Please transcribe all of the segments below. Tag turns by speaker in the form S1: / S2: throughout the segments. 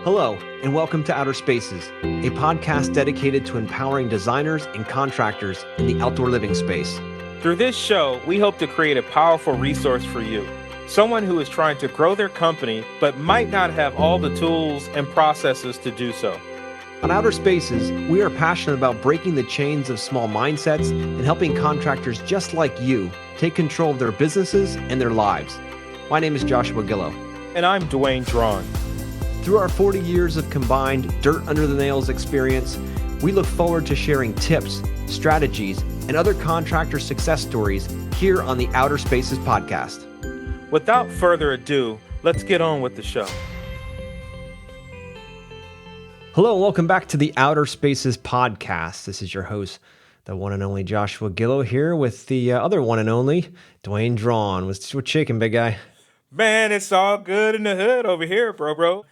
S1: Hello, and welcome to Outer Spaces, a podcast dedicated to empowering designers and contractors in the outdoor living space.
S2: Through this show, we hope to create a powerful resource for you, someone who is trying to grow their company but might not have all the tools and processes to do so.
S1: On Outer Spaces, we are passionate about breaking the chains of small mindsets and helping contractors just like you take control of their businesses and their lives. My name is Joshua Gillow.
S2: And I'm Duane.
S1: Through our 40 years of combined dirt under the nails experience, we look forward to sharing tips, strategies, and other contractor success stories here on the Outer Spaces podcast.
S2: Without further ado, let's get on with the show.
S1: Hello, and welcome back to the Outer Spaces podcast. This is your host, the one and only Joshua Gillow, here with the other one and only Duane. What's shaking, big guy?
S2: Man, it's all good in the hood over here, bro.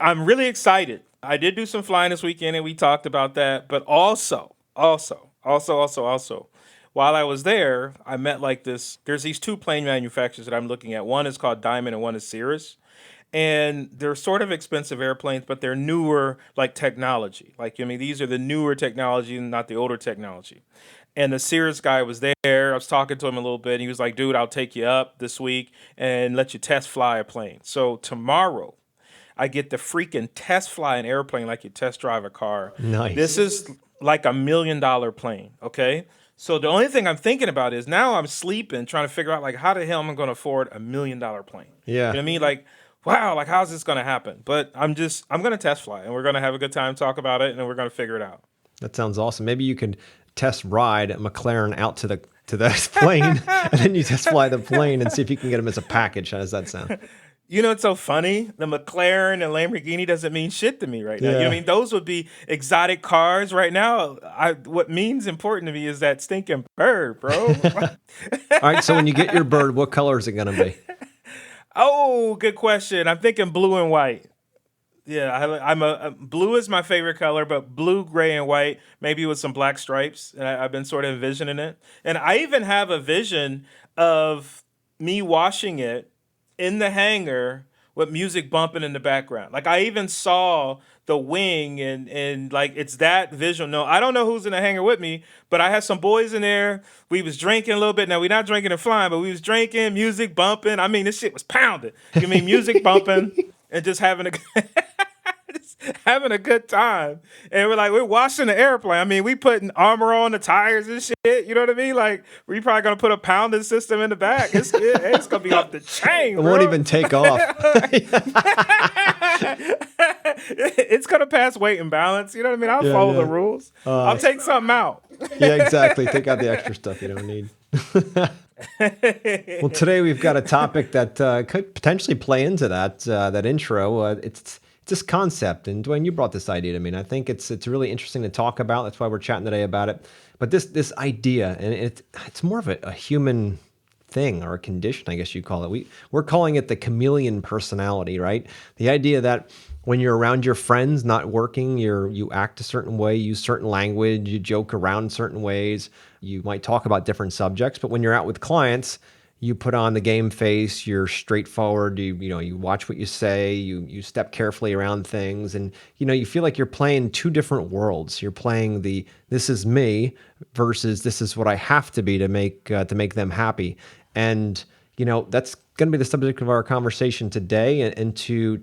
S2: I'm really excited. I did do some flying this weekend and we talked about that, but also, while I was there, I met there's these two plane manufacturers that I'm looking at. One is called Diamond and one is Cirrus. And they're sort of expensive airplanes, but they're newer technology. These are the newer technology, not the older technology. And the Cirrus guy was there. I was talking to him a little bit. And he was like, dude, I'll take you up this week and let you test fly a plane. So tomorrow, I get to freaking test fly an airplane like you test drive a car.
S1: Nice.
S2: This is like $1 million plane, okay? So the only thing I'm thinking about is now I'm sleeping, trying to figure out how the hell am I going to afford $1 million plane?
S1: Yeah.
S2: You know what I mean? Wow, how's this going to happen? But I'm going to test fly and we're going to have a good time, talk about it, and then we're going to figure it out.
S1: That sounds awesome. Maybe you could test ride a McLaren out to the plane, and then you test fly the plane and see if you can get them as a package. How does that sound?
S2: You know, it's so funny. The McLaren and Lamborghini doesn't mean shit to me right now.
S1: Yeah.
S2: You know what I mean? Those would be exotic cars right now. What means important to me is that stinking bird, bro.
S1: All right, so when you get your bird, what color is it going to be?
S2: Oh, good question. I'm thinking blue and white. Yeah, blue is my favorite color, but blue, gray, and white, maybe with some black stripes. And I've been sort of envisioning it. And I even have a vision of me washing it in the hangar with music bumping in the background. I even saw the wing and it's that visual. No, I don't know who's in the hangar with me, but I had some boys in there. We was drinking a little bit. Now we're not drinking and flying, but we was drinking, music bumping. This shit was pounding. Music bumping and just having a good time. And we're washing the airplane. We putting armor on the tires and shit. You know what I mean? We probably gonna put a pounding system in the back. It's gonna be off the chain, bro.
S1: It won't even take off.
S2: It's gonna pass weight and balance. You know what I mean? I'll follow the rules. I'll take something out.
S1: Yeah, exactly. Take out the extra stuff you don't need. Well, today we've got a topic that could potentially play into that intro. It's this concept, and Duane, you brought this idea to me, and I think it's really interesting to talk about. That's why we're chatting today about it. But this idea, and it's more of a human thing or a condition, I guess you call it. We're calling it the chameleon personality, right? The idea that when you're around your friends, not working, you act a certain way, use certain language, you joke around certain ways, you might talk about different subjects, but when you're out with clients, you put on the game face, you're straightforward, you watch what you say, you step carefully around things, and you feel like you're playing two different worlds. You're playing the this is me versus this is what I have to be to make them happy. And that's going to be the subject of our conversation today, and to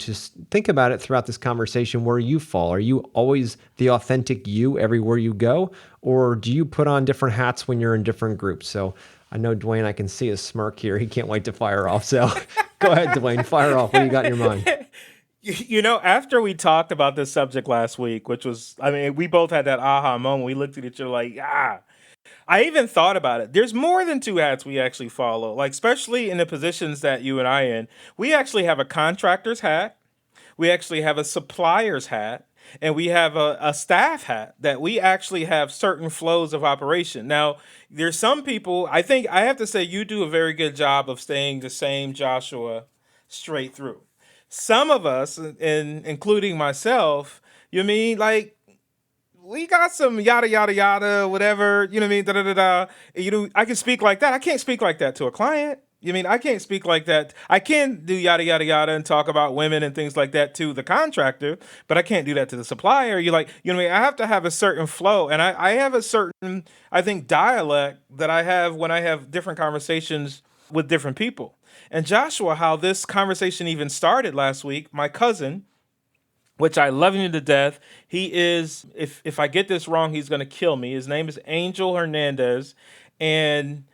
S1: think about it throughout this conversation where you fall. Are you always the authentic you everywhere you go, or do you put on different hats when you're in different groups? So I know Duane, I can see his smirk here. He can't wait to fire off. So go ahead, Duane, fire off. What do you got in your mind?
S2: After we talked about this subject last week, which was, we both had that aha moment. We looked at each other I even thought about it. There's more than two hats we actually follow, especially in the positions that you and I in. We actually have a contractor's hat. We actually have a supplier's hat. And we have a staff hat that we actually have certain flows of operation. Now, there's some people, I think I have to say you do a very good job of staying the same Joshua straight through. Some of us, including myself, we got some yada, yada, yada, whatever, da, da, da, da. I can speak like that. I can't speak like that to a client. You mean I can't speak like that? I can do yada yada yada and talk about women and things like that to the contractor, but I can't do that to the supplier. You like, you know what I mean? I have to have a certain flow, and I have a certain, I think, dialect that I have when I have different conversations with different people. And Joshua, how this conversation even started last week, my cousin, which I love him to death. He is, if I get this wrong, he's gonna kill me. His name is Angel Hernandez, and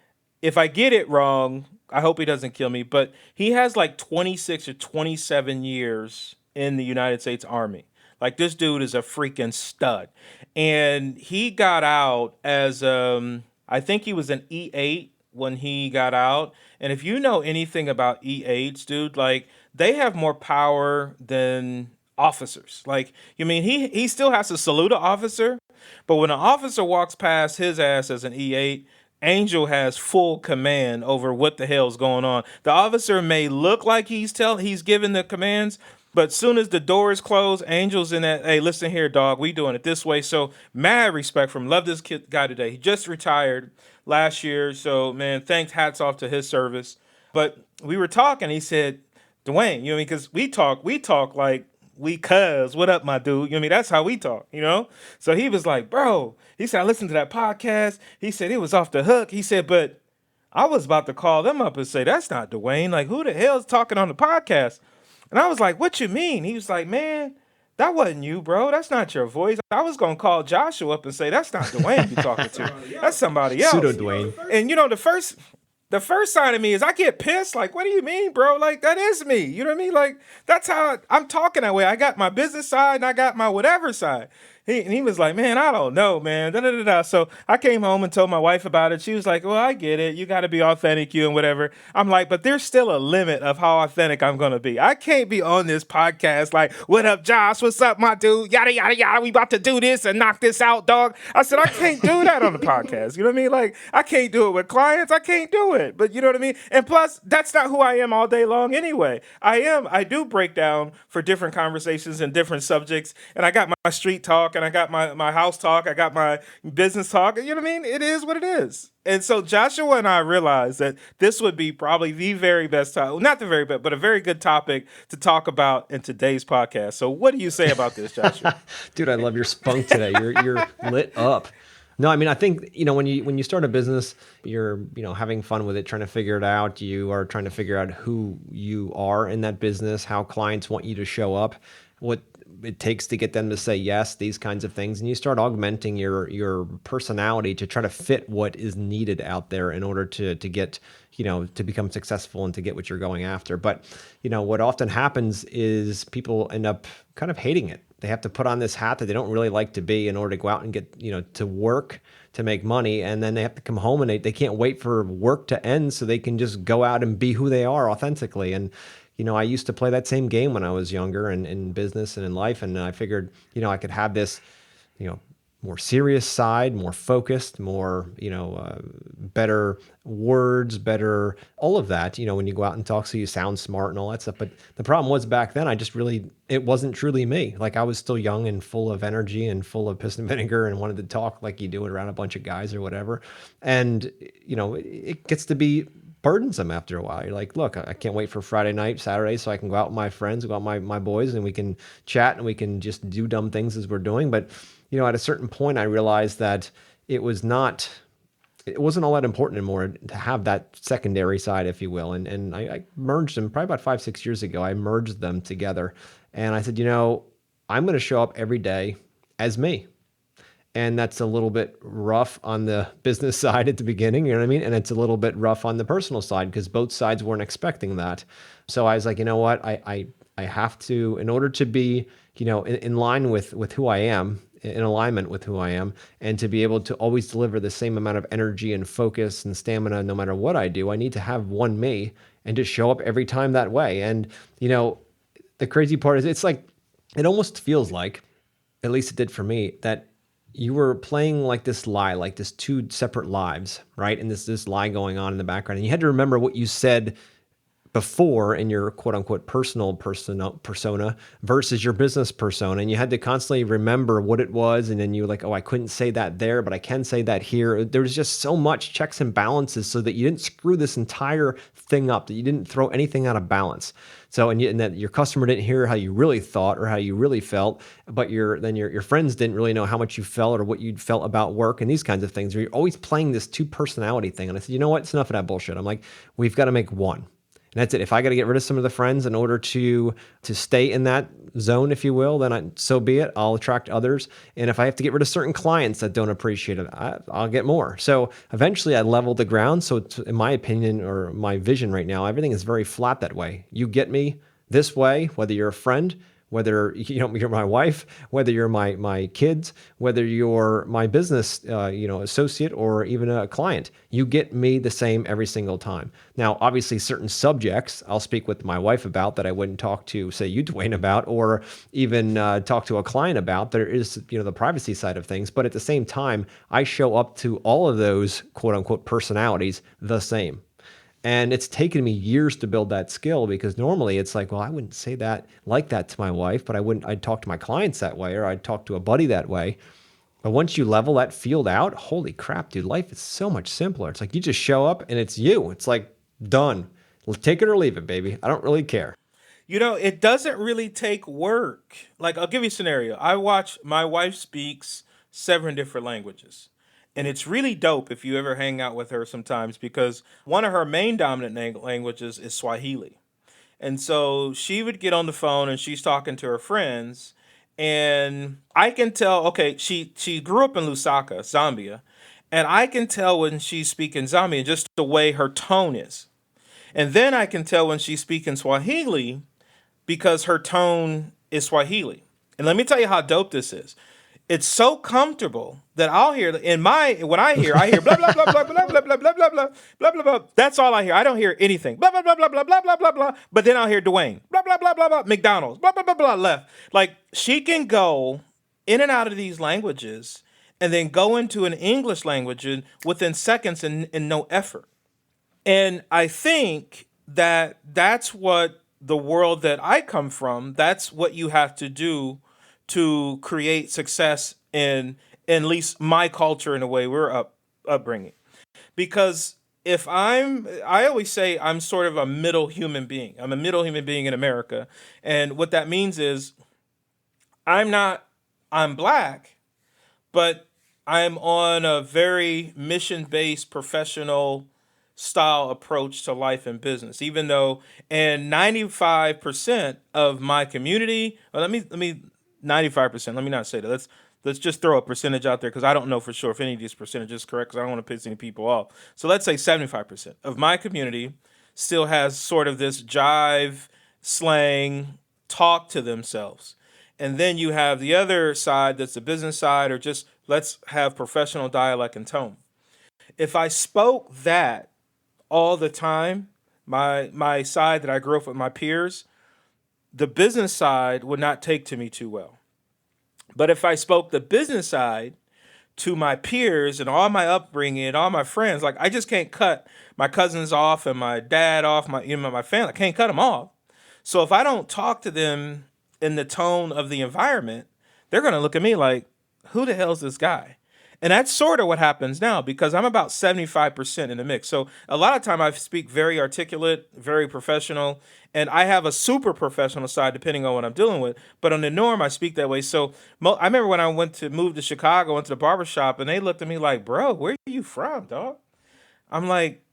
S2: if I get it wrong, I hope he doesn't kill me. But he has like 26 or 27 years in the United States Army. Like this dude is a freaking stud, and he got out as I think he was an E8 when he got out. And if you know anything about E8s, dude, like they have more power than officers. Like, you mean he still has to salute an officer, but when an officer walks past his ass as an E8, Angel has full command over what the hell's going on. The officer may look like he's giving the commands, but soon as the door is closed, Angel's in that, hey, listen here, dog, we doing it this way. So mad respect from him. Love this guy today. He just retired last year. So man, thanks, hats off to his service. But we were talking, he said, Duane, you know, because we talk like we cuz, what up, my dude? You know what I mean? That's how we talk, you know? So he was like, bro, he said, I listened to that podcast. He said, it was off the hook. He said, but I was about to call them up and say, that's not Duane. Like, who the hell's talking on the podcast? And I was like, what you mean? He was like, man, that wasn't you, bro. That's not your voice. I was going to call Joshua up and say, that's not Duane you're talking to. That's somebody else.
S1: Pseudo Duane.
S2: And, you know, the first side of me is I get pissed. Like, what do you mean, bro? Like, that is me. You know what I mean? Like, that's how I'm talking that way. I got my business side and I got my whatever side. He was like, man, I don't know, man. Da, da, da, da. So I came home and told my wife about it. She was like, well, I get it. You got to be authentic, you and whatever. I'm like, but there's still a limit of how authentic I'm going to be. I can't be on this podcast like, what up, Josh? What's up, my dude? Yada, yada, yada. We about to do this and knock this out, dog. I said, I can't do that on the podcast. You know what I mean? Like, I can't do it with clients. I can't do it. But you know what I mean? And plus, that's not who I am all day long anyway. I do break down for different conversations and different subjects. And I got my street talk and I got my house talk. I got my business talk. You know what I mean? It is what it is. And so Joshua and I realized that this would be probably the very best topic, not the very best, but a very good topic to talk about in today's podcast. So what do you say about this, Joshua?
S1: Dude, I love your spunk today. You're lit up. No, I mean, I think, you know, when you start a business, you're, you know, having fun with it, trying to figure it out. You are trying to figure out who you are in that business, how clients want you to show up, what it takes to get them to say yes, these kinds of things. And you start augmenting your personality to try to fit what is needed out there in order to get, you know, to become successful and to get what you're going after. But, you know, what often happens is people end up kind of hating it. They have to put on this hat that they don't really like to be in order to go out and get, you know, to work, to make money. And then they have to come home and they can't wait for work to end so they can just go out and be who they are authentically. And, you know, I used to play that same game when I was younger and in business and in life. And I figured, you know, I could have this, you know, more serious side, more focused, more, you know, better words, better, all of that, you know, when you go out and talk, so you sound smart and all that stuff. But the problem was back then, it wasn't truly me. Like I was still young and full of energy and full of piss and vinegar and wanted to talk like you do it around a bunch of guys or whatever. And, you know, it gets to be burdensome after a while. You're like, look, I can't wait for Friday night, Saturday, so I can go out with my friends, go out with my boys, and we can chat and we can just do dumb things as we're doing. But, you know, at a certain point, I realized that it wasn't all that important anymore to have that secondary side, if you will. And I merged them probably about 5-6 years ago. I merged them together. And I said, you know, I'm going to show up every day as me. And that's a little bit rough on the business side at the beginning, you know what I mean? And it's a little bit rough on the personal side because both sides weren't expecting that. So I was like, you know what? I have to, in order to be, you know, in line with who I am, in alignment with who I am, and to be able to always deliver the same amount of energy and focus and stamina no matter what I do, I need to have one me and just show up every time that way. And, you know, the crazy part is it's like, it almost feels like, at least it did for me, that you were playing like this lie, like this two separate lives, right? And this lie going on in the background. And you had to remember what you said before in your quote unquote personal persona versus your business persona. And you had to constantly remember what it was. And then you were like, oh, I couldn't say that there, but I can say that here. There was just so much checks and balances so that you didn't screw this entire thing up, that you didn't throw anything out of balance. So, and that your customer didn't hear how you really thought or how you really felt, but your friends didn't really know how much you felt or what you felt about work and these kinds of things. Where you're always playing this two personality thing. And I said, you know what? It's enough of that bullshit. I'm like, we've got to make one. And that's it. If I got to get rid of some of the friends in order to stay in that zone, if you will, then so be it. I'll attract others. And if I have to get rid of certain clients that don't appreciate it, I'll get more. So eventually I leveled the ground. So in my opinion or my vision right now, everything is very flat that way. You get me this way, whether you're a friend, whether you're my wife, whether you're my kids, whether you're my business associate or even a client, you get me the same every single time. Now, obviously, certain subjects I'll speak with my wife about that I wouldn't talk to, say, you, Duane, about, or even talk to a client about. There is the privacy side of things, but at the same time, I show up to all of those quote unquote personalities the same. And it's taken me years to build that skill because normally it's like, well, I wouldn't say that like that to my wife, but I'd talk to my clients that way, or I'd talk to a buddy that way. But once you level that field out, holy crap, dude, life is so much simpler. It's like you just show up and it's you. It's like done. Take it or leave it, baby. I don't really care.
S2: It doesn't really take work. Like, I'll give you a scenario. I watch my wife speaks 7 different languages. And it's really dope if you ever hang out with her sometimes because one of her main dominant languages is Swahili. And so she would get on the phone and she's talking to her friends. And I can tell, okay, she grew up in Lusaka, Zambia. And I can tell when she's speaking Zambian just the way her tone is. And then I can tell when she's speaking Swahili because her tone is Swahili. And let me tell you how dope this is. It's so comfortable that I'll hear when I hear blah blah blah blah blah blah blah blah blah blah blah blah blah. That's all I hear. I don't hear anything. Blah blah blah blah blah blah blah blah blah. But then I'll hear Duane. Blah blah blah blah blah. McDonald's. Blah blah blah blah left. Like she can go in and out of these languages and then go into an English language within seconds and no effort. And I think that that's what the world that I come from, that's what you have to do to create success in at least my culture and the way we're upbringing. Because I always say I'm sort of a middle human being. I'm a middle human being in America. And what that means is I'm black, but I'm on a very mission-based professional style approach to life and business, even though and 95% of my community, well, let me 95%, let me not say that. Let's just throw a percentage out there because I don't know for sure if any of these percentages is correct because I don't want to piss any people off. So let's say 75% of my community still has sort of this jive, slang, talk to themselves. And then you have the other side that's the business side or just let's have professional dialect and tone. If I spoke that all the time, my side that I grew up with my peers, the business side would not take to me too well. But if I spoke the business side to my peers and all my upbringing and all my friends, like I just can't cut my cousins off and my dad off, my family, I can't cut them off. So if I don't talk to them in the tone of the environment, they're going to look at me like, who the hell's this guy? And that's sort of what happens now because I'm about 75% in the mix. So a lot of time I speak very articulate, very professional, and I have a super professional side depending on what I'm dealing with. But on the norm, I speak that way. So I remember when I moved to Chicago, went to the barbershop, and they looked at me like, bro, where are you from, dog? I'm like,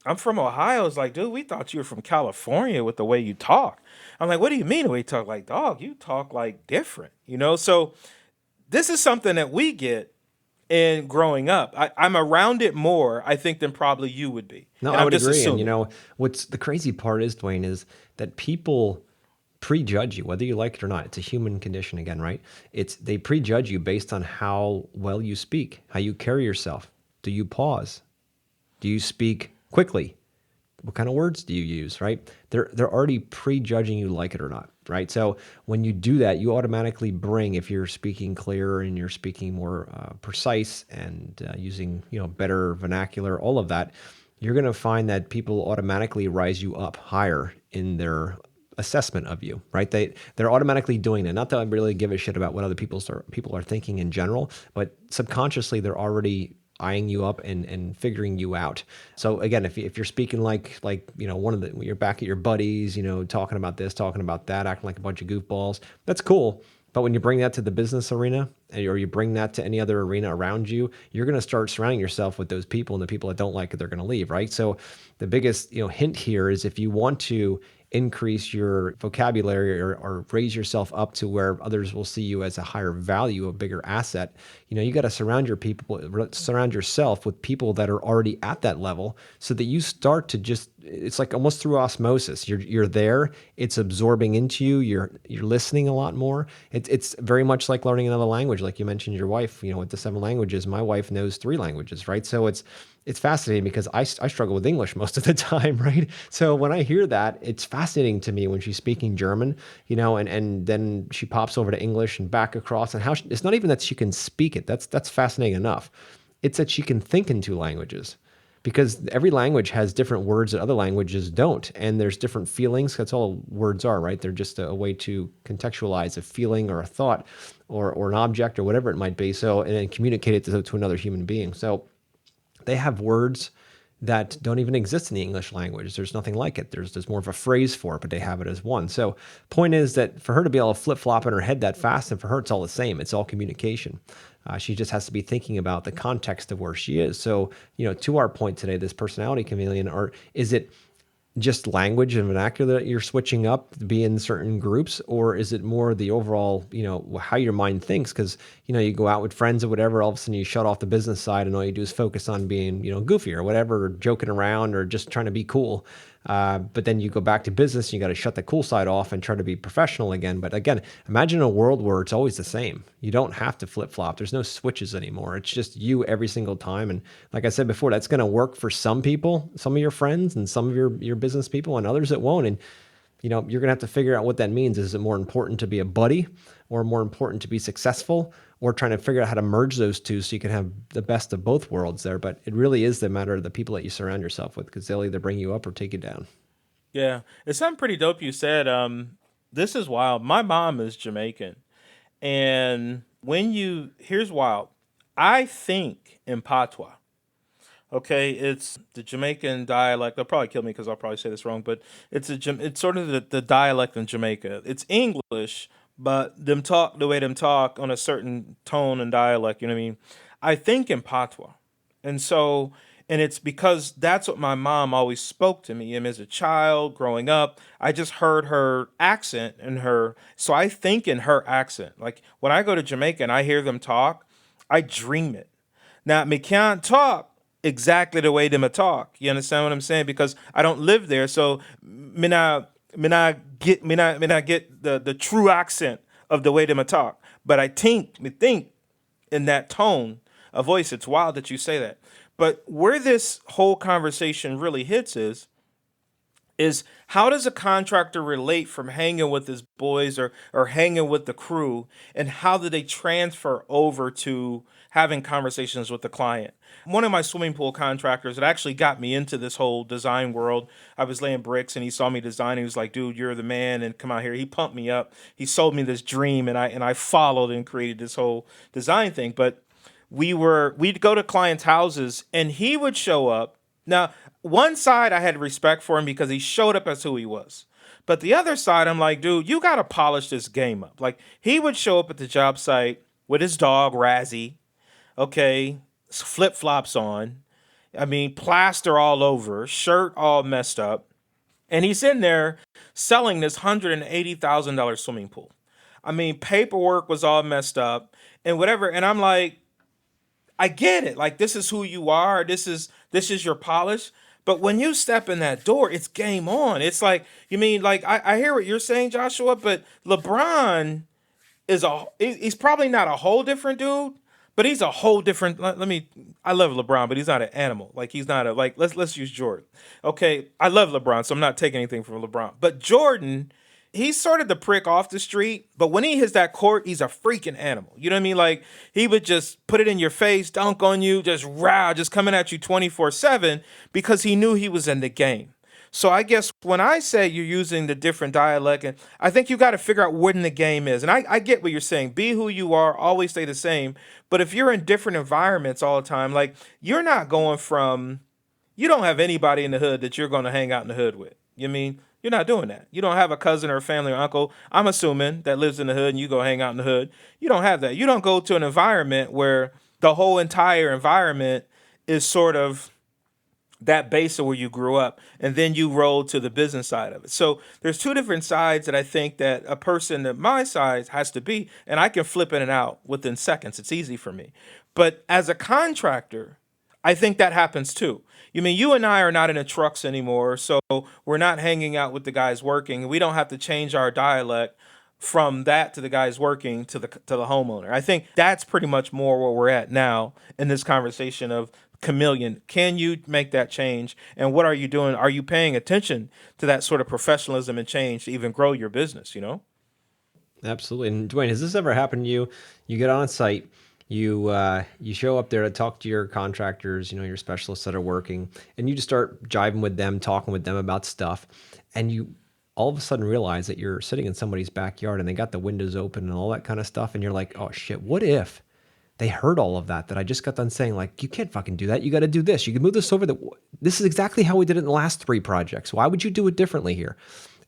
S2: I'm from Ohio. It's like, dude, we thought you were from California with the way you talk. I'm like, what do you mean the way you talk? Like, dog, you talk like different, So this is something that we get in growing up. I'm around it more, I think, than probably you would be.
S1: No,
S2: And
S1: I
S2: I'm
S1: would
S2: just
S1: agree. And
S2: assuming.
S1: what's the crazy part is, Duane, is that people prejudge you, whether you like it or not. It's a human condition again, right? They prejudge you based on how well you speak, how you carry yourself. Do you pause? Do you speak quickly? What kind of words do you use, right? They're already prejudging you like it or not, right? So when you do that, you automatically bring, if you're speaking clearer and you're speaking more precise and using better vernacular, all of that, you're going to find that people automatically rise you up higher in their assessment of you, right? They're automatically doing it. Not that I really give a shit about what other people are thinking in general, but subconsciously they're already eyeing you up and figuring you out. So again, if you're speaking like one of you're back at your buddies, talking about this, talking about that, acting like a bunch of goofballs, that's cool. But when you bring that to the business arena, or you bring that to any other arena around you, you're going to start surrounding yourself with those people, and the people that don't like it, they're going to leave, right? So the biggest hint here is if you want to increase your vocabulary or raise yourself up to where others will see you as a higher value, a bigger asset, you got to surround yourself with people that are already at that level, so that you start to it's like almost through osmosis. You're there, it's absorbing into you, you're listening a lot more. It's very much like learning another language. Like you mentioned your wife, with the 7 languages, my wife knows 3 languages, right? So it's fascinating because I struggle with English most of the time, right? So when I hear that, it's fascinating to me when she's speaking German, and then she pops over to English and back across, and it's not even that she can speak it. That's fascinating enough. It's that she can think in 2 languages, because every language has different words that other languages don't, and there's different feelings. That's all words are, right? They're just a way to contextualize a feeling or a thought or an object or whatever it might be. So, and then communicate it to another human being. So they have words that don't even exist in the English language. There's nothing like it. There's more of a phrase for it, but they have it as one. So point is that for her to be able to flip flop in her head that fast, and for her, it's all the same. It's all communication. She just has to be thinking about the context of where she is. So, to our point today, this personality chameleon, or is it just language and vernacular that you're switching up to be in certain groups, or is it more the overall, how your mind thinks? Because you go out with friends or whatever, all of a sudden you shut off the business side, and all you do is focus on being goofy or whatever, or joking around, or just trying to be cool. But then you go back to business, you got to shut the cool side off and try to be professional again. But again, imagine a world where it's always the same. You don't have to flip flop. There's no switches anymore. It's just you every single time. And like I said before, that's going to work for some people, some of your friends, and some of your business people, and others it won't. And you're going to have to figure out what that means. Is it more important to be a buddy, or more important to be successful, or trying to figure out how to merge those two so you can have the best of both worlds there? But it really is the matter of the people that you surround yourself with, because they'll either bring you up or take you down.
S2: Yeah, it's something pretty dope you said. This is wild. My mom is Jamaican, and here's wild. I think in patois. Okay, it's the Jamaican dialect. They'll probably kill me because I'll probably say this wrong, but it's sort of the dialect in Jamaica. It's English, but the way them talk on a certain tone and dialect. You know what I mean? I think in patois, and so and it's because that's what my mom always spoke to me. And as a child growing up, I just heard her accent and so I think in her accent. Like when I go to Jamaica and I hear them talk, I dream it. Now, me can't talk exactly the way them a talk. You understand what I'm saying? Because I don't live there, so me not get the true accent of the way them a talk. But me think in that tone of voice. It's wild that you say that. But where this whole conversation really hits is how does a contractor relate from hanging with his boys or hanging with the crew, and how do they transfer over to having conversations with the client? One of my swimming pool contractors that actually got me into this whole design world, I was laying bricks and he saw me design. He was like, dude, you're the man, and come out here. He pumped me up. He sold me this dream, and I followed and created this whole design thing. But we'd go to clients' houses and he would show up. Now, one side I had respect for him because he showed up as who he was. But the other side, I'm like, dude, you got to polish this game up. Like, he would show up at the job site with his dog, Razzie, okay, flip flops on. I mean, plaster all over, shirt all messed up. And he's in there selling this $180,000 swimming pool. I mean, paperwork was all messed up and whatever. And I'm like, I get it. Like, this is who you are. This is your polish. But when you step in that door, it's game on. It's like, you mean, like, I hear what you're saying, Joshua, but LeBron he's probably not a whole different dude, but he's a whole different. I love LeBron, but he's not an animal. Like, he's not let's use Jordan. Okay, I love LeBron, so I'm not taking anything from LeBron. But Jordan, he's sort of the prick off the street, but when he hits that court, he's a freaking animal. You know what I mean? Like he would just put it in your face, dunk on you, just row, just coming at you 24/7 because he knew he was in the game. So I guess when I say you're using the different dialect, and I think you got to figure out what in the game is. And I get what you're saying. Be who you are, always stay the same. But if you're in different environments all the time, like you're not going from, you don't have anybody in the hood that you're going to hang out in the hood with. You mean you're not doing that. You don't have a cousin or a family or uncle, I'm assuming, that lives in the hood and you go hang out in the hood. You don't have that. You don't go to an environment where the whole entire environment is sort of that base of where you grew up, and then you roll to the business side of it. So there's two different sides that I think that a person at my size has to be, and I can flip in and out within seconds. It's easy for me. But as a contractor, I think that happens too. You mean you and I are not in the trucks anymore, so we're not hanging out with the guys working. We don't have to change our dialect from that to the guys working to the homeowner. I think that's pretty much more where we're at now in this conversation of Chameleon. Can you make that change? And what are you doing? Are you paying attention to that sort of professionalism and change to even grow your business, you know?
S1: Absolutely. And Duane, has this ever happened to you? You get on site, you show up there to talk to your contractors, your specialists that are working, and you just start jiving with them, talking with them about stuff, and you all of a sudden realize that you're sitting in somebody's backyard and they got the windows open and all that kind of stuff, and you're like, oh shit, what if they heard all of that I just got done saying? Like, you can't fucking do that. You got to do this. You can move this over. This is exactly how we did it in the last 3 projects. Why would you do it differently here?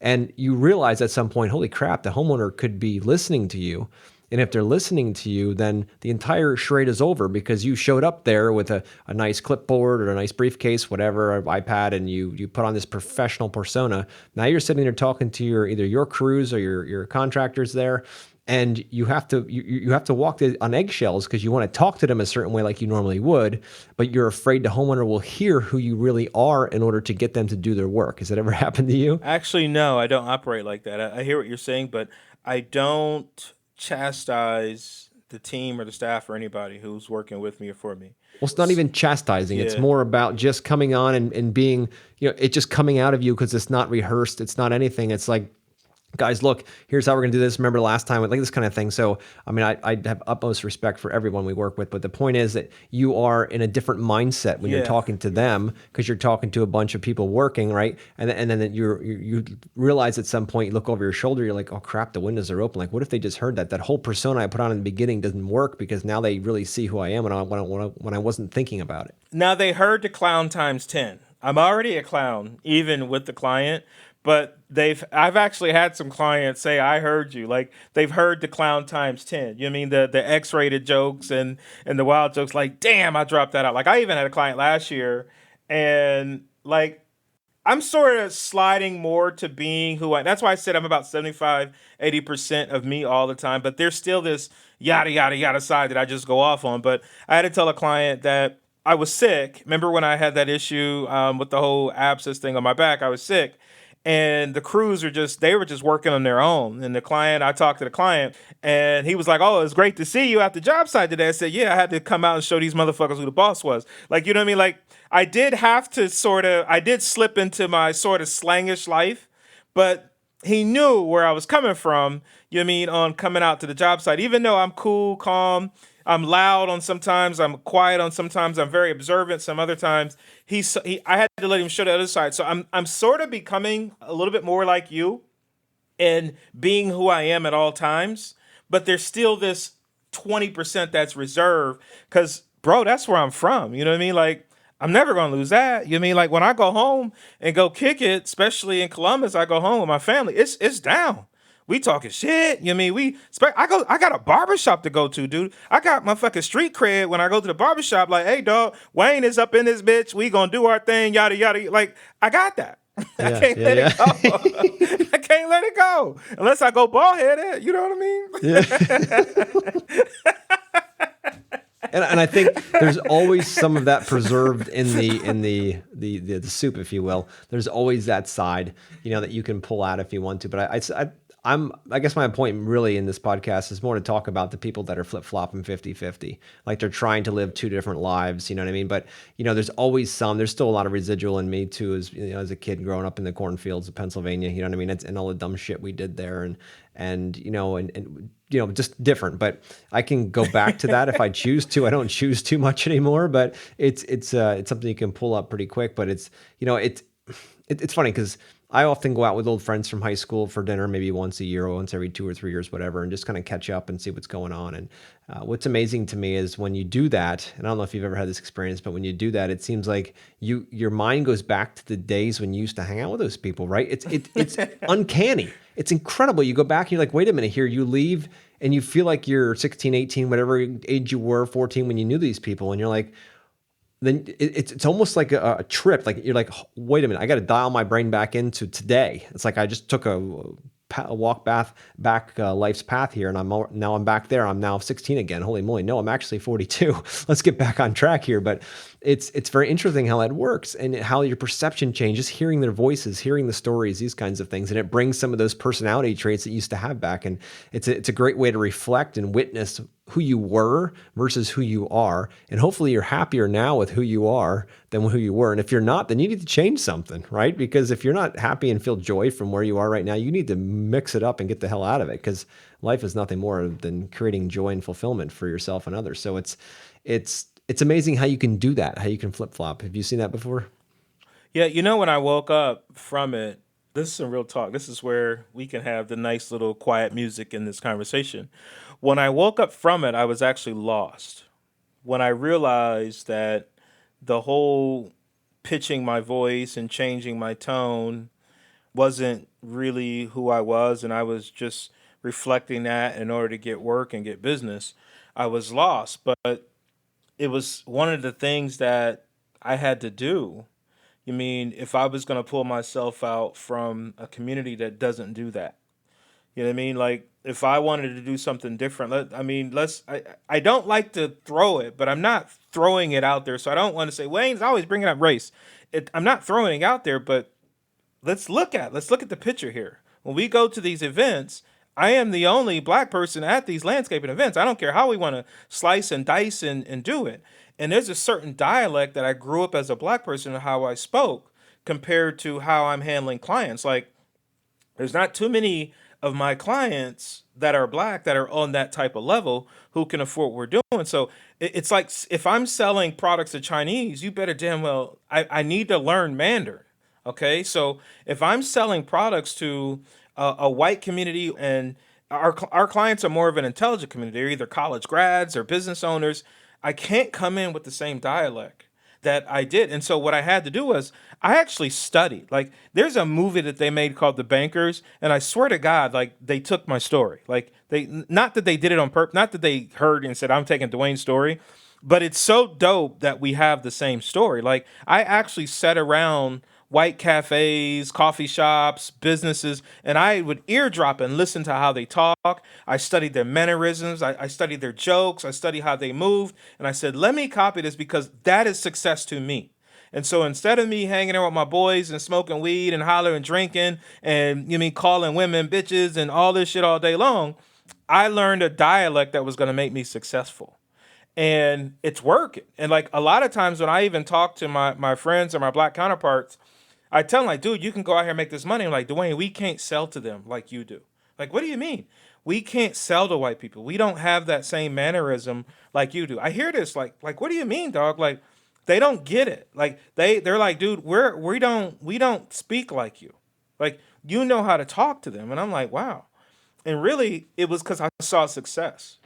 S1: And you realize at some point, holy crap, the homeowner could be listening to you. And if they're listening to you, then the entire charade is over because you showed up there with a nice clipboard or a nice briefcase, whatever, an iPad, and you put on this professional persona. Now you're sitting there talking to either your crews or your contractors there, and you have to walk on eggshells because you want to talk to them a certain way like you normally would, but you're afraid the homeowner will hear who you really are in order to get them to do their work. Has that ever happened to you?
S2: Actually, no, I don't operate like that. I hear what you're saying, but I don't chastise the team or the staff or anybody who's working with me or for me.
S1: Well, it's not even chastising. It's
S2: Yeah.
S1: more about just coming on and being, it just coming out of you because it's not rehearsed. It's not anything. It's like, guys, look, here's how we're going to do this. Remember last time, like this kind of thing. So, I mean, I have utmost respect for everyone we work with, but the point is that you are in a different mindset when you're
S2: Yeah.
S1: talking to them because you're talking to a bunch of people working, right? And then you realize at some point, you look over your shoulder, you're like, oh crap, the windows are open. Like, what if they just heard that? That whole persona I put on in the beginning doesn't work because now they really see who I am when I wasn't thinking about it.
S2: Now they heard the clown times 10. I'm already a clown, even with the client, but I've actually had some clients say, I heard you. Like they've heard the clown times 10. You know what I mean? The X-rated jokes and the wild jokes, like, damn, I dropped that out. Like I even had a client last year and like, I'm sort of sliding more to being that's why I said I'm about 75, 80% of me all the time, but there's still this yada, yada, yada side that I just go off on. But I had to tell a client that I was sick. Remember when I had that issue with the whole abscess thing on my back? I was sick. And the crews they were just working on their own. And I talked to the client and he was like, oh, it's great to see you at the job site today. I said, yeah, I had to come out and show these motherfuckers who the boss was. Like, you know what I mean? Like I did have to I did slip into my sort of slangish life, but he knew where I was coming from, you know what I mean, on coming out to the job site. Even though I'm cool, calm, I'm loud on sometimes, I'm quiet on sometimes, I'm very observant some other times. I had to let him show the other side. So I'm sort of becoming a little bit more like you and being who I am at all times, but there's still this 20% that's reserved because, bro, that's where I'm from. You know what I mean? Like, I'm never going to lose that. You know what I mean? Like when I go home and go kick it, especially in Columbus, I go home with my family. It's down. We talking shit. You know what I mean? I got a barbershop to go to, dude. I got my fucking street cred when I go to the barbershop. Like, hey, dog, Wayne is up in this bitch. We gonna do our thing, yada, yada. Like, I got that. I can't let it go. I can't let it go. Unless I go bald headed. You know what I mean?
S1: Yeah. And I think there's always some of that preserved in the soup, if you will. There's always that side, that you can pull out if you want to. But I guess my point really in this podcast is more to talk about the people that are flip-flopping 50-50. Like they're trying to live two different lives, you know what I mean? But, there's always there's still a lot of residual in me too, as, as a kid growing up in the cornfields of Pennsylvania, you know what I mean? And all the dumb shit we did there and just different. But I can go back to that if I choose to. I don't choose too much anymore, but it's something you can pull up pretty quick. But it's funny because I often go out with old friends from high school for dinner, maybe once a year or once every 2 or 3 years, whatever, and just kind of catch up and see what's going on. And what's amazing to me is when you do that, and I don't know if you've ever had this experience, but when you do that, it seems like your mind goes back to the days when you used to hang out with those people, right? It's uncanny. It's incredible. You go back and you're like, wait a minute here, you leave and you feel like you're 16, 18, whatever age you were, 14 when you knew these people, and you're like, then it's almost like a trip. Like you're like, wait a minute, I got to dial my brain back into today. It's like I just took a walk back life's path here, and now I'm back there. I'm now 16 again. Holy moly, no, I'm actually 42. Let's get back on track here. But it's very interesting how that works and how your perception changes, hearing their voices, hearing the stories, these kinds of things, and it brings some of those personality traits that you used to have back. And it's a great way to reflect and witness who you were versus who you are. And hopefully you're happier now with who you are than who you were. And if you're not, then you need to change something, right? Because if you're not happy and feel joy from where you are right now, you need to mix it up and get the hell out of it, because life is nothing more than creating joy and fulfillment for yourself and others. So it's amazing how you can do that, how you can flip flop. Have you seen that before?
S2: Yeah, when I woke up from it, this is some real talk. This is where we can have the nice little quiet music in this conversation. When I woke up from it, I was actually lost. When I realized that the whole pitching my voice and changing my tone wasn't really who I was, and I was just reflecting that in order to get work and get business, I was lost. But it was one of the things that I had to do. You mean, if I was going to pull myself out from a community that doesn't do that, you know what I mean? Like, if I wanted to do something different, I don't like to throw it, but I'm not throwing it out there. So I don't want to say, Wayne's always bringing up race. I'm not throwing it out there, but let's look at the picture here. When we go to these events, I am the only black person at these landscaping events. I don't care how we want to slice and dice and do it. And there's a certain dialect that I grew up as a black person and how I spoke compared to how I'm handling clients. Like, there's not too many of my clients that are black that are on that type of level who can afford what we're doing. So it's like, if I'm selling products to Chinese, you better damn well, I need to learn Mandarin. Okay. So if I'm selling products to a white community, and our clients are more of an intelligent community, they're either college grads or business owners, I can't come in with the same dialect that I did. And so what I had to do was I actually studied. Like, there's a movie that they made called The Bankers, and I swear to God, like, they took my story. Like, they, not that they did it on purpose, not that they heard and said I'm taking Duane's story, but it's so dope that we have the same story. Like, I actually sat around white cafes, coffee shops, businesses, and I would eardrop and listen to how they talk. I studied their mannerisms. I studied their jokes. I studied how they moved. And I said, let me copy this because that is success to me. And so instead of me hanging out with my boys and smoking weed and hollering and drinking and calling women bitches and all this shit all day long, I learned a dialect that was going to make me successful. And it's working. And like, a lot of times when I even talk to my friends or my black counterparts, I tell them, like, dude, you can go out here and make this money. I'm like, Duane, we can't sell to them like you do. Like, what do you mean? We can't sell to white people. We don't have that same mannerism like you do. I hear this, like, what do you mean, dog? Like, they don't get it. Like, they're like, dude, we don't speak like you. Like, you know how to talk to them. And I'm like, wow. And really, it was because I saw success.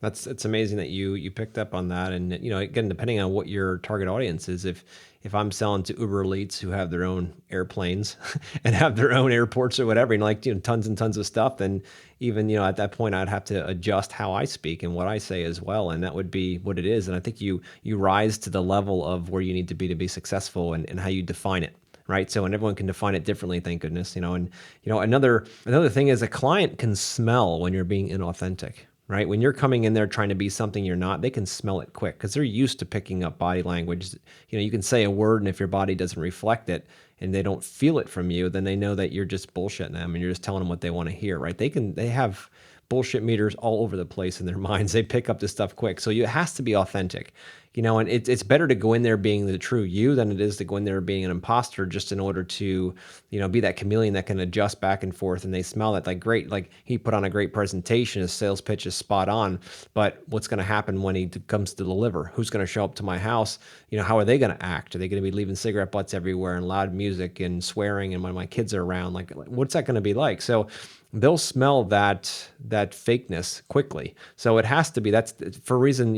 S1: It's amazing that you picked up on that. And again, depending on what your target audience is, if I'm selling to uber elites who have their own airplanes and have their own airports or whatever, and like tons and tons of stuff, then even at that point I'd have to adjust how I speak and what I say as well, and that would be what it is. And I think you rise to the level of where you need to be successful, and how you define it. Right. So, and everyone can define it differently, thank goodness, and another thing is a client can smell when you're being inauthentic. right? When you're coming in there trying to be something you're not, they can smell it quick because they're used to picking up body language. You can say a word, and if your body doesn't reflect it and they don't feel it from you, then they know that you're just bullshitting them and you're just telling them what they want to hear, right? They have bullshit meters all over the place in their minds. They pick up this stuff quick. So it has to be authentic, and it's better to go in there being the true you than it is to go in there being an imposter just in order to, be that chameleon that can adjust back and forth. And they smell that, like, great, like he put on a great presentation, his sales pitch is spot on, but what's going to happen when he comes to deliver? Who's going to show up to my house? How are they going to act? Are they going to be leaving cigarette butts everywhere and loud music and swearing? And when my kids are around, like what's that going to be like? So they'll smell that fakeness quickly. So it has to be, that's for a reason,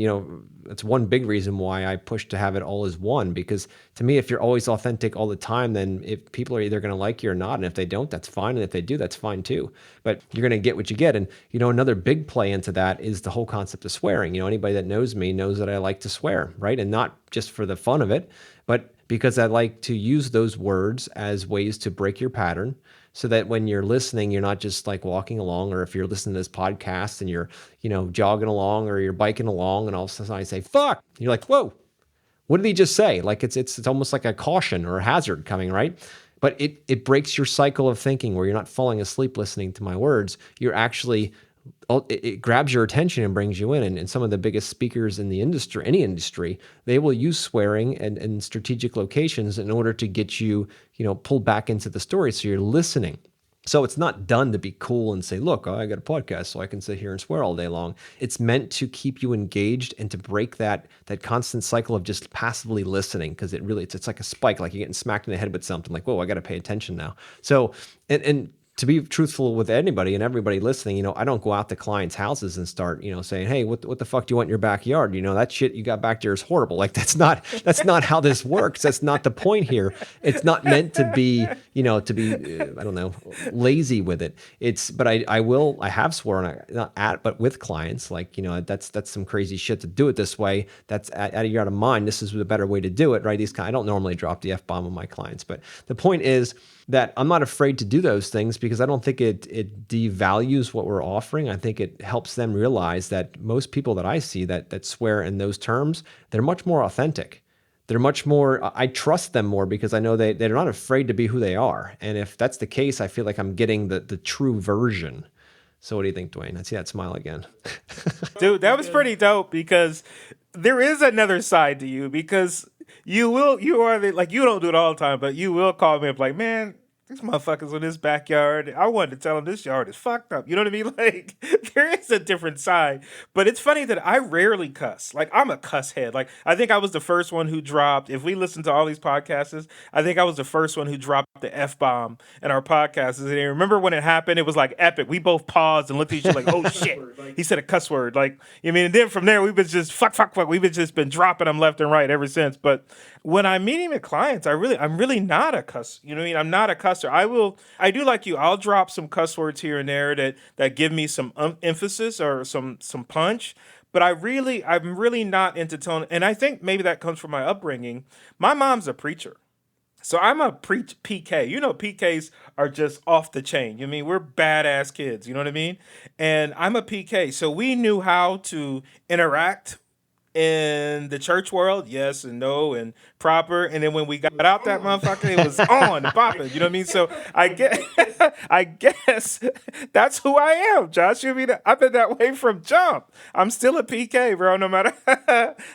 S1: that's one big reason why I push to have it all as one, because to me, if you're always authentic all the time, then if people are either going to like you or not, and if they don't, that's fine. And if they do, that's fine too. But you're going to get what you get. And, another big play into that is the whole concept of swearing. Anybody that knows me knows that I like to swear, right? And not just for the fun of it, but because I like to use those words as ways to break your pattern, so that when you're listening, you're not just like walking along, or if you're listening to this podcast and you're, jogging along or you're biking along and all of a sudden I say, fuck, you're like, whoa, what did he just say? Like it's almost like a caution or a hazard coming, right? But it breaks your cycle of thinking where you're not falling asleep listening to my words. You're actually, it grabs your attention and brings you in. And some of the biggest speakers in the industry, any industry, they will use swearing and strategic locations in order to get you, pulled back into the story. So you're listening. So it's not done to be cool and say, look, I got a podcast, so I can sit here and swear all day long. It's meant to keep you engaged and to break that constant cycle of just passively listening, because it's like a spike, like you're getting smacked in the head with something, like, whoa, I got to pay attention now. So, and to be truthful with anybody and everybody listening, I don't go out to clients' houses and start, saying, hey, what the fuck do you want in your backyard? That shit you got back there is horrible. Like that's not how this works. That's not the point here. It's not meant to be, I don't know, lazy with it. But I have sworn, not at, but with clients, like, that's some crazy shit to do it this way. That's out of mind. This is the better way to do it, right? I don't normally drop the F-bomb on my clients, but the point is that I'm not afraid to do those things, because I don't think it devalues what we're offering. I think it helps them realize that most people that I see that swear in those terms, they're much more authentic. They're much more, I trust them more because I know they're not afraid to be who they are. And if that's the case, I feel like I'm getting the true version. So what do you think, Duane? I see that smile again.
S2: Dude, that was pretty dope, because there is another side to you, because you don't do it all the time, but you will call me up like, man, these motherfuckers in this backyard, I wanted to tell them this yard is fucked up. You know what I mean? Like, there is a different side. But it's funny that I rarely cuss. Like, I'm a cuss head. Like, I think I was the first one who dropped, if we listen to all these podcasts, I think I was the first one who dropped the F-bomb in our podcasts. And I remember when it happened, it was like epic. We both paused and looked at each other like, oh shit, he said a cuss word. Like, and then from there, we've been just fuck. We've just been dropping them left and right ever since. But when I'm meeting with clients, I'm really not a cuss. You know what I mean? I'm not a cusser. I do like you. I'll drop some cuss words here and there that give me some emphasis or some punch. But I'm really not into tone. And I think maybe that comes from my upbringing. My mom's a preacher. So I'm a PK. PKs are just off the chain. We're badass kids. You know what I mean? And I'm a PK. So we knew how to interact in the church world, yes and no and proper. And then when we got out that motherfucker, it was on and popping. You know what I mean? So I guess that's who I am, Josh. I've been that way from jump. I'm still a PK, bro, no matter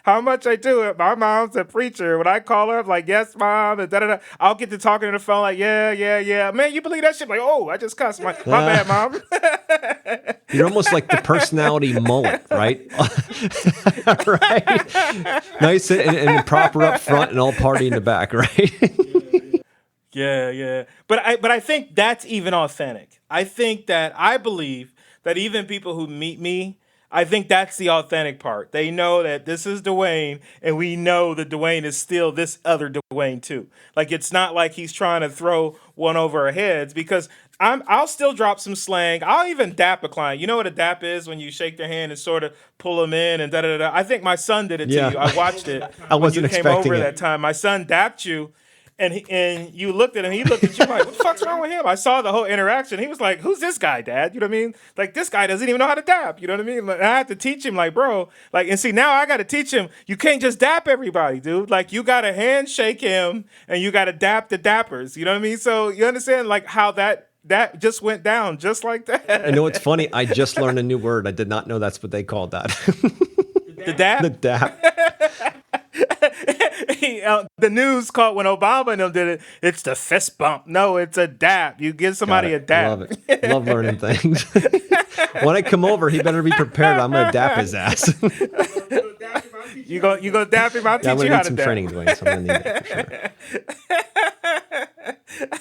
S2: how much I do it. My mom's a preacher. When I call her, I'm like, yes, mom, and da-da-da. I'll get to talking on the phone like, yeah. Man, you believe that shit? Like, oh, I just cussed. My bad, mom.
S1: You're almost like the personality mullet, right? Right? Nice and proper up front and all party in the back, right?
S2: Yeah. But I think that's even authentic. I believe that even people who meet me, I think that's the authentic part. They know that this is Duane, and we know that Duane is still this other Duane too. Like, it's not like he's trying to throw one over our heads, because I'll still drop some slang. I'll even dap a client. You know what a dap is? When you shake their hand and sort of pull them in and da-da-da. I think my son did it to you. I watched it.
S1: I wasn't
S2: when you came
S1: expecting
S2: over
S1: it.
S2: that time. My son dapped you. and you looked at him, he looked at you like, what the fuck's wrong with him? I saw the whole interaction. He was like, who's this guy, Dad? You know what I mean? Like, this guy doesn't even know how to dap. You know what I mean? Like, I had to teach him, like, bro, like, and see, now I got to teach him, you can't just dap everybody, dude. Like, you got to handshake him and you got to dap the dappers. You know what I mean? So you understand, like, how that just went down just like that.
S1: I know it's funny. I just learned a new word. I did not know that's what they called that.
S2: The dap?
S1: The dap.
S2: The news caught when Obama and them did it. It's the fist bump. No, it's a dap. You give somebody a dap.
S1: Love it. Love learning things. When I come over, he better be prepared. I'm going to dap his ass.
S2: You go dap him. I'll teach
S1: I'm
S2: you
S1: going to
S2: how
S1: need
S2: to
S1: some
S2: dap.
S1: training, Duane, so I'm going to need it for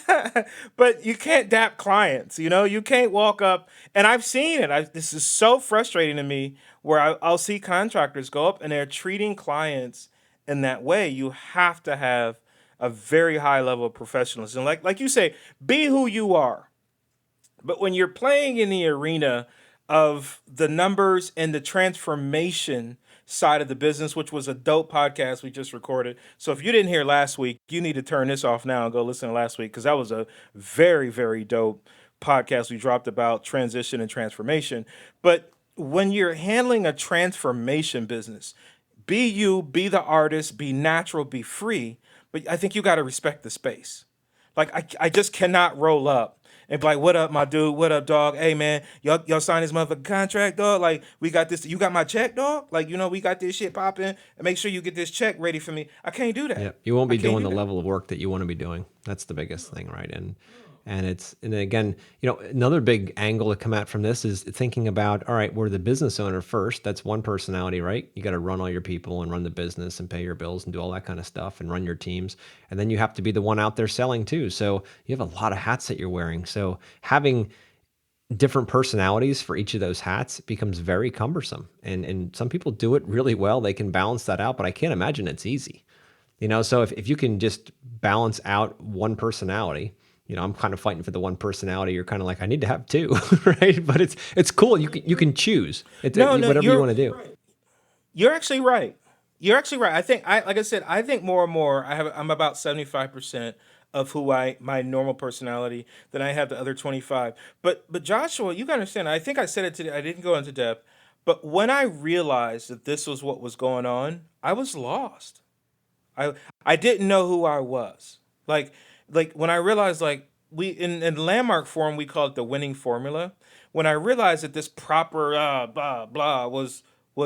S1: sure.
S2: But you can't dap clients. You know, you can't walk up. And I've seen it. This is so frustrating to me where I'll see contractors go up and they're treating clients in that way. You have to have a very high level of professionalism. Like you say, be who you are. But when you're playing in the arena of the numbers and the transformation side of the business, which was a dope podcast we just recorded. So if you didn't hear last week, you need to turn this off now and go listen to last week, because that was a very, very dope podcast we dropped about transition and transformation. But when you're handling a transformation business, be you, be the artist, be natural, be free. But I think you got to respect the space. Like, I just cannot roll up and be like, what up, my dude? What up, dog? Hey, man, y'all sign this motherfucking contract, dog? Like, we got this. You got my check, dog? Like, you know, we got this shit popping. And make sure you get this check ready for me. I can't do that.
S1: Yeah, you won't be doing the level of work that you want to be doing. That's the biggest thing, right? And again, another big angle to come at from this is thinking about, all right, we're the business owner first. That's one personality, right? You got to run all your people and run the business and pay your bills and do all that kind of stuff and run your teams. And then you have to be the one out there selling too. So you have a lot of hats that you're wearing. So having different personalities for each of those hats becomes very cumbersome. And some people do it really well. They can balance that out, but I can't imagine it's easy. So if you can just balance out one personality, I'm kind of fighting for the one personality. You're kind of like, I need to have two, right? But it's cool. You can choose whatever you want to do.
S2: Right. You're actually right. I think like I said, I think more and more I'm about 75% of my normal personality, then I have the other 25. But Joshua, you gotta understand, I think I said it today, I didn't go into depth, but when I realized that this was what was going on, I was lost. I didn't know who I was. Like when I realized, like, we in Landmark Forum we call it the winning formula. When I realized that this proper blah blah was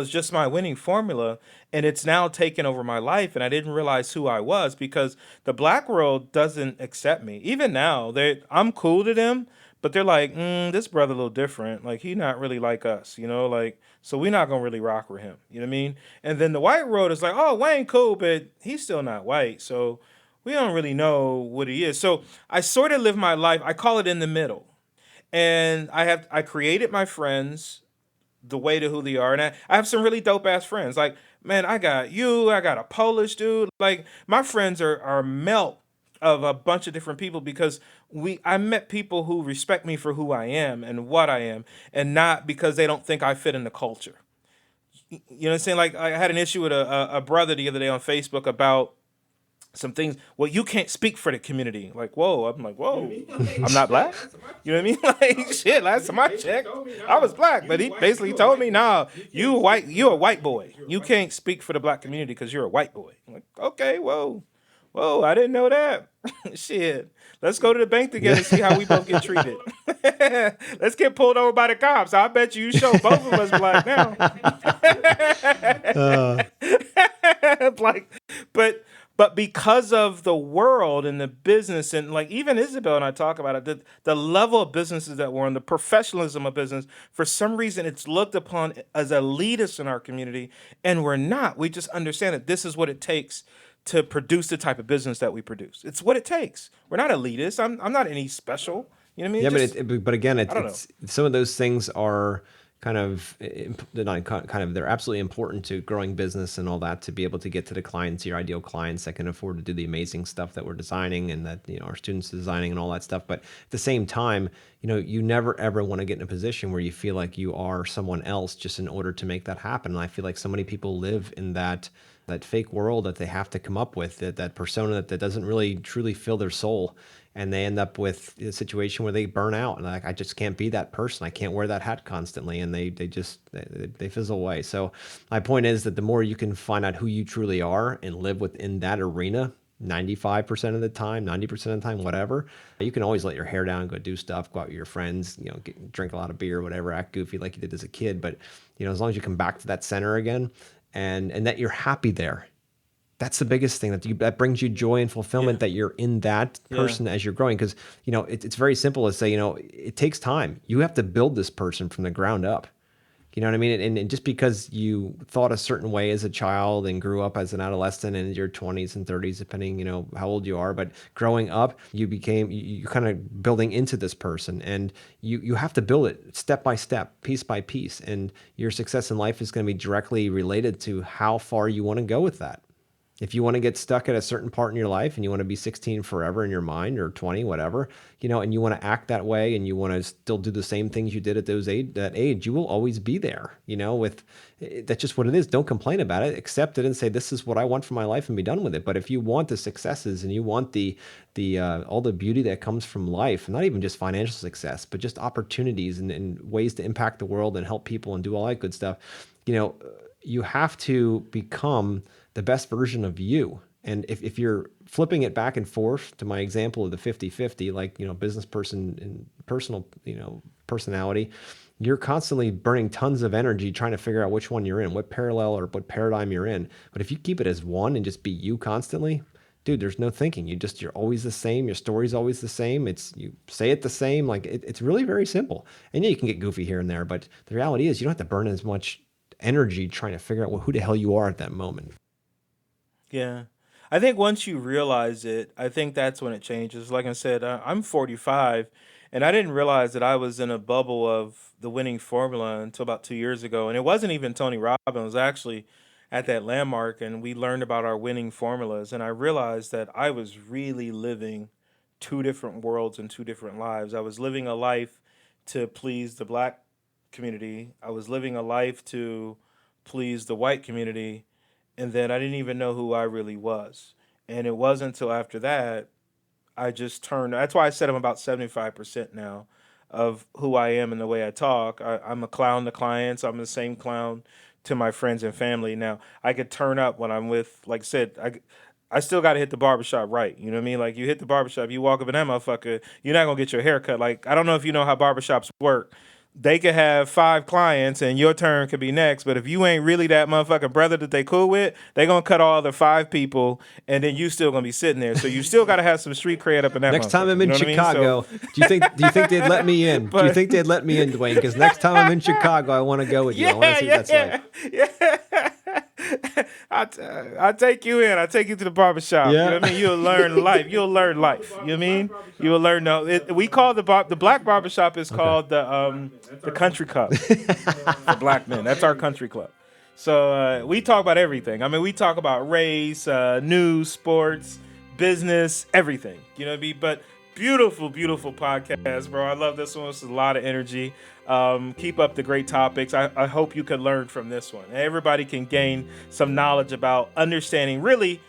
S2: just my winning formula, and it's now taken over my life, and I didn't realize who I was, because the black world doesn't accept me. Even now, I'm cool to them, but they're like, this brother a little different. Like, he not really like us, like, so we're not gonna really rock with him. You know what I mean? And then the white world is like, oh, Wayne cool, but he's still not white, so we don't really know what he is. So I sort of live my life, I call it in the middle. And I created my friends the way to who they are. And I have some really dope ass friends. Like, man, I got a Polish dude. Like, my friends are a melt of a bunch of different people, because I met people who respect me for who I am and what I am, and not because they don't think I fit in the culture. You know what I'm saying? Like, I had an issue with a brother the other day on Facebook about some things. Well, you can't speak for the community. Like, whoa. I'm like, whoa. I'm not black. You know what I mean? Like, shit. Last time I checked, I was black, but he basically told me, "Nah, you're a white boy. You can't speak for the black community because you're a white boy." I'm like, okay, whoa, I didn't know that. Shit. Let's go to the bank together and see how we both get treated. Let's get pulled over by the cops. I bet you show both of us black now. Like, but because of the world and the business, and like even Isabel and I talk about it, the level of businesses that we're in, the professionalism of business, for some reason it's looked upon as elitist in our community, and we're not. We just understand that this is what it takes to produce the type of business that we produce. It's what it takes. We're not elitist. I'm not any special. You know what I mean?
S1: Yeah, but again, it's some of those things are kind of they're not kind of they're absolutely important to growing business and all that, to be able to get to the clients, your ideal clients that can afford to do the amazing stuff that we're designing and that our students are designing and all that stuff. But at the same time, you never ever want to get in a position where you feel like you are someone else just in order to make that happen. And I feel like so many people live in that fake world that they have to come up with, that persona that doesn't really truly fill their soul. And they end up with a situation where they burn out and like, I just can't be that person. I can't wear that hat constantly. And they fizzle away. So my point is that the more you can find out who you truly are and live within that arena, 95% of the time, 90% of the time, whatever, you can always let your hair down, go do stuff, go out with your friends, drink a lot of beer, whatever, act goofy like you did as a kid. But, as long as you come back to that center again and that you're happy there, that's the biggest thing, that brings you joy and fulfillment, that you're in that person as you're growing. Because, it's very simple to say, it takes time. You have to build this person from the ground up. You know what I mean? And just because you thought a certain way as a child and grew up as an adolescent in your 20s and 30s, depending, how old you are, but growing up, you kind of building into this person, and you have to build it step by step, piece by piece. And your success in life is going to be directly related to how far you want to go with that. If you want to get stuck at a certain part in your life and you want to be 16 forever in your mind, or 20, whatever, and you want to act that way and you want to still do the same things you did at that age, you will always be there, that's just what it is. Don't complain about it, accept it and say, this is what I want for my life, and be done with it. But if you want the successes and you want the all the beauty that comes from life, not even just financial success, but just opportunities and ways to impact the world and help people and do all that good stuff, you have to become the best version of you. And if you're flipping it back and forth to my example of the 50-50, like, business person and personal, personality, you're constantly burning tons of energy trying to figure out which one you're in, what parallel or what paradigm you're in. But if you keep it as one and just be you constantly, dude, there's no thinking. You're always the same. Your story's always the same. You say it the same. Like it's really very simple. And yeah, you can get goofy here and there, but the reality is you don't have to burn as much energy trying to figure out who the hell you are at that moment.
S2: Yeah. I think once you realize it, I think that's when it changes. Like I said, I'm 45, and I didn't realize that I was in a bubble of the winning formula until about 2 years ago. And it wasn't even Tony Robbins, it was actually at that landmark, and we learned about our winning formulas. And I realized that I was really living two different worlds and two different lives. I was living a life to please the black community, I was living a life to please the white community, and then I didn't even know who I really was. And it wasn't until after that I just turned. That's why I said I'm about 75% now of who I am and the way I talk. I'm a clown to clients. I'm the same clown to my friends and family. Now I could turn up when I'm with, like I said, I still got to hit the barbershop right. You know what I mean? Like, you hit the barbershop, you walk up in that motherfucker, you're not going to get your hair cut. Like, I don't know if you know how barbershops work. They could have 5 clients and your turn could be next. But if you ain't really that motherfucking brother that they cool with, they going to cut all the 5 people, and then you still going to be sitting there. So you still got to have some street cred up in that
S1: Next time I'm
S2: you
S1: in
S2: know what I mean?
S1: Chicago,
S2: So,
S1: do you think they'd let me in? Do you think they'd let me in, Duane? Because next time I'm in Chicago, I want to go with you. I want to see what that's like.
S2: Yeah. I'll take you in. I'll take you to the barbershop. You know what I mean? You'll learn life. You'll learn life. You know what I mean? You'll learn. We call the black barbershop is called the country club for black men. That's our country club. So we talk about everything. I mean, we talk about race, news, sports, business, everything. You know what I mean? But beautiful, beautiful podcast, bro. I love this one. It's a lot of energy. Keep up the great topics. I hope you can learn from this one. Everybody can gain some knowledge about understanding, really,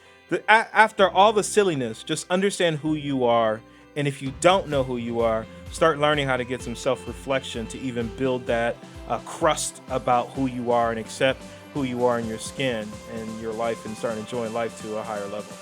S2: after all the silliness, just understand who you are. And if you don't know who you are, start learning how to get some self-reflection to even build that crust about who you are and accept who you are in your skin and your life, and start enjoying life to a higher level.